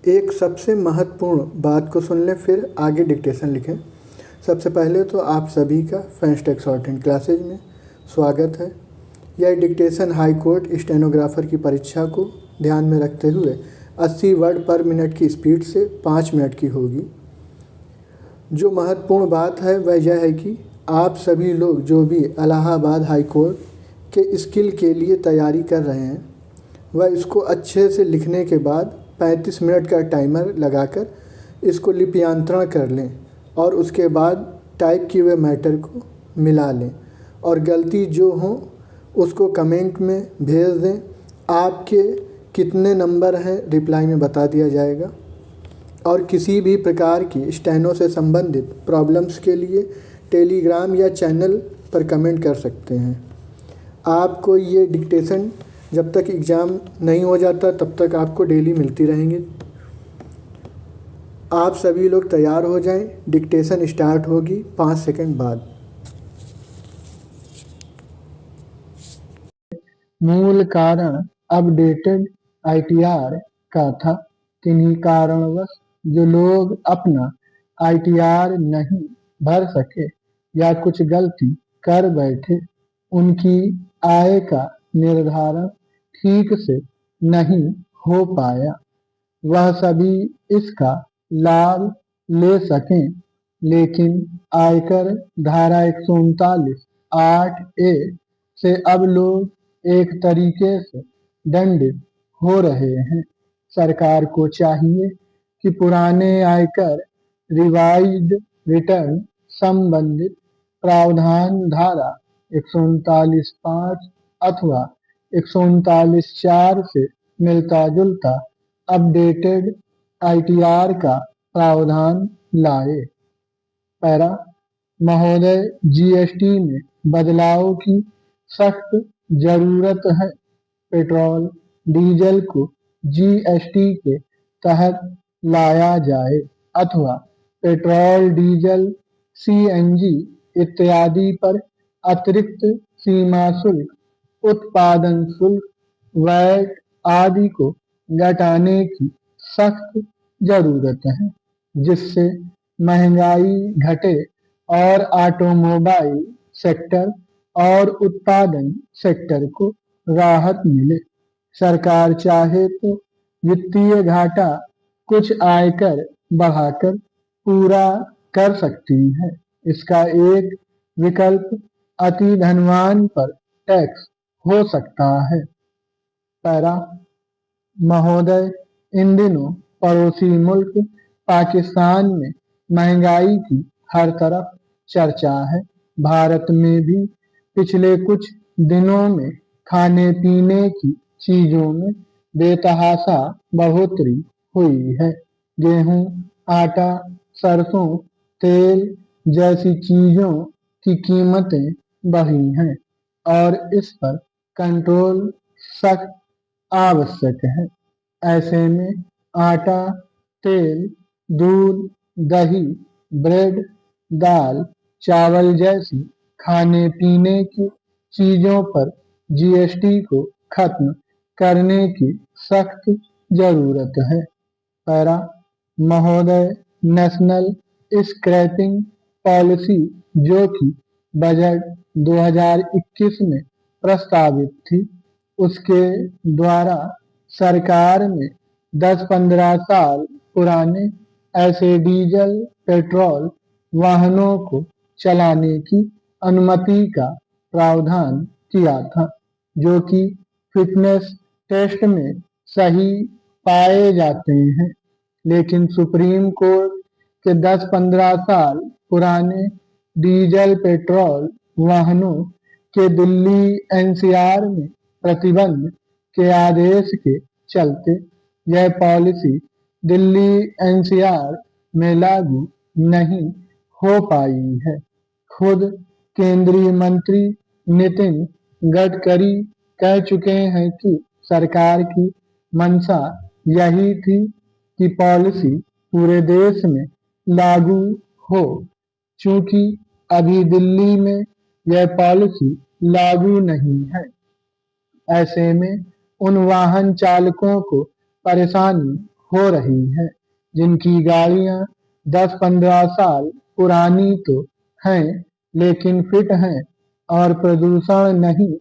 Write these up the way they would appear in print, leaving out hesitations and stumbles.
एक सबसे महत्वपूर्ण बात को सुन लें फिर आगे डिक्टेशन लिखें। सबसे पहले तो आप सभी का फैंस्टेक शॉर्टहैंड क्लासेज में स्वागत है। यह डिक्टेशन हाई कोर्ट स्टेनोग्राफर की परीक्षा को ध्यान में रखते हुए 80 वर्ड पर मिनट की स्पीड से 5 मिनट की होगी। जो महत्वपूर्ण बात है वह यह है कि आप सभी लोग जो भी इलाहाबाद हाई कोर्ट के स्किल के लिए तैयारी कर रहे हैं वह इसको अच्छे से लिखने के बाद 35 मिनट का टाइमर लगाकर इसको लिप्यांतरण कर लें और उसके बाद टाइप किए हुए मैटर को मिला लें और गलती जो हो उसको कमेंट में भेज दें। आपके कितने नंबर हैं रिप्लाई में बता दिया जाएगा। और किसी भी प्रकार की स्टेनो से संबंधित प्रॉब्लम्स के लिए टेलीग्राम या चैनल पर कमेंट कर सकते हैं। आपको ये डिक्टेशन जब तक एग्ज़ाम नहीं हो जाता तब तक आपको डेली मिलती रहेंगी। आप सभी लोग तैयार हो जाएं, डिक्टेशन स्टार्ट होगी 5 सेकंड बाद। मूल कारण अपडेटेड आईटीआर का था। किन्हीं कारणवश जो लोग अपना आईटीआर नहीं भर सके या कुछ गलती कर बैठे उनकी आय का निर्धारण ठीक से नहीं हो पाया। वह सभी इसका लाभ ले सकें, लेकिन आयकर धारा 139(8)(a) से अब लोग एक तरीके से दंडित हो रहे हैं। सरकार को चाहिए कि पुराने आयकर रिवाइज्ड रिटर्न संबंधित प्रावधान धारा 139(5) अथवा 139(4) से मिलता जुलता अपडेटेड आईटीआर का प्रावधान लाए। पैरा महोदय, जीएसटी में बदलाव की सख्त जरूरत है। पेट्रोल डीजल को जीएसटी के तहत लाया जाए अथवा पेट्रोल डीजल सीएनजी इत्यादि पर अतिरिक्त सीमा शुल्क, उत्पादन शुल्क, वैट आदि को घटाने की सख्त जरूरत है, जिससे महंगाई घटे और ऑटोमोबाइल सेक्टर और उत्पादन सेक्टर को राहत मिले। सरकार चाहे तो वित्तीय घाटा कुछ आयकर बढ़ाकर पूरा कर सकती है। इसका एक विकल्प अति धनवान पर टैक्स हो सकता है। पैरा महोदय, इन दिनों पड़ोसी मुल्क पाकिस्तान में महंगाई की हर तरफ चर्चा है। भारत में भी पिछले कुछ दिनों में खाने पीने की चीजों में बेतहाशा बढ़ोतरी हुई है। गेहूं, आटा, सरसों तेल जैसी चीजों की कीमतें बढ़ी हैं और इस पर कंट्रोल सख्त आवश्यक है। ऐसे में आटा, तेल, दूध, दही, ब्रेड, दाल, चावल जैसी खाने पीने की चीजों पर जीएसटी को खत्म करने की सख्त जरूरत है। पैरा महोदय, नेशनल स्क्रैपिंग पॉलिसी जो कि बजट 2021 में प्रस्तावित थी, उसके द्वारा सरकार ने 10-15 साल पुराने ऐसे डीजल पेट्रोल वाहनों को चलाने की अनुमति का प्रावधान किया था, जो कि फिटनेस टेस्ट में सही पाए जाते हैं। लेकिन सुप्रीम कोर्ट के 10-15 साल पुराने डीजल पेट्रोल वाहनों के दिल्ली एनसीआर में प्रतिबंध के आदेश के चलते यह पॉलिसी दिल्ली एनसीआर में लागू नहीं हो पाई है। खुद केंद्रीय मंत्री नितिन गडकरी कह चुके हैं कि सरकार की मंशा यही थी कि पॉलिसी पूरे देश में लागू हो। चूंकि अभी दिल्ली में यह पॉलिसी लागू नहीं है, ऐसे में उन वाहन चालकों को परेशानी हो रही है, जिनकी गाड़ियां 10-15 साल पुरानी तो हैं लेकिन फिट हैं और प्रदूषण नहीं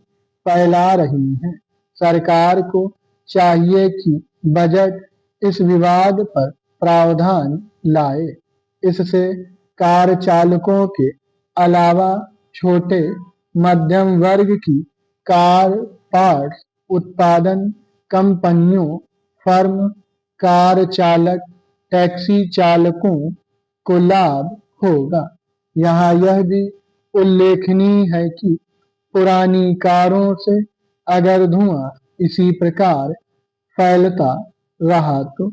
फैला रही हैं। सरकार को चाहिए कि बजट इस विवाद पर प्रावधान लाए। इससे कार चालकों के अलावा छोटे मध्यम वर्ग की कार पार्ट्स उत्पादन कंपनियों, फर्म, कार चालक, टैक्सी चालकों को लाभ होगा। यहाँ यह भी उल्लेखनीय है कि पुरानी कारों से अगर धुआं इसी प्रकार फैलता रहा तो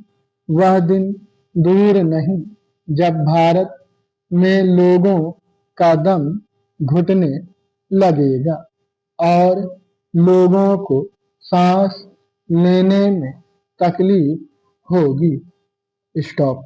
वह दिन दूर नहीं जब भारत में लोगों का दम घुटने लगेगा और लोगों को सांस लेने में तकलीफ होगी। स्टॉप।